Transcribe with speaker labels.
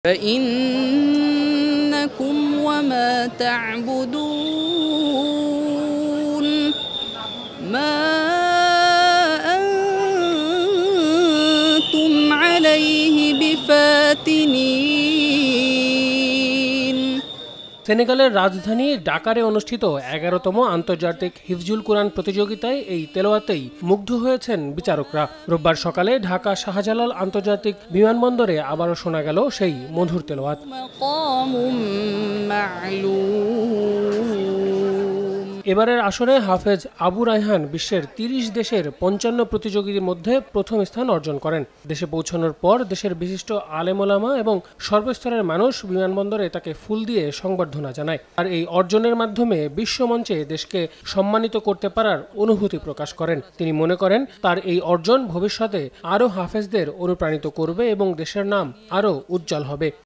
Speaker 1: فإنكم وما تعبدون ما أنتم عليه بفاتنين।
Speaker 2: সেনেগালের রাজধানী ডাকারে অনুষ্ঠিত ১১তম আন্তর্জাতিক হিফজুল কুরআন প্রতিযোগিতায় এই তেলাওয়াতেই মুগ্ধ হয়েছেন বিচারকরা। রোববার সকালে ঢাকা শাহজালাল আন্তর্জাতিক বিমানবন্দরে আবারও শোনা গেল সেই মধুর তেলাওয়াত। এবারের আসরে হাফেজ আবু রায়হান বিশ্বের ৩০ দেশের ৫৫ প্রতিযোগীর মধ্যে প্রথম স্থান অর্জন করেন। দেশে পৌঁছানোর পর দেশের বিশিষ্ট আলেম ওলামা এবং সর্বস্তরের মানুষ বিমানবন্দরে তাকে ফুল দিয়ে সংবর্ধনা জানায়। আর এই অর্জনের মাধ্যমে বিশ্বমঞ্চে দেশকে সম্মানিত করতে পারার অনুভূতি প্রকাশ করেন। তিনি মনে করেন তার এই অর্জন ভবিষ্যতে আরও হাফেজদের অনুপ্রাণিত করবে এবং দেশের নাম আরও উজ্জ্বল হবে।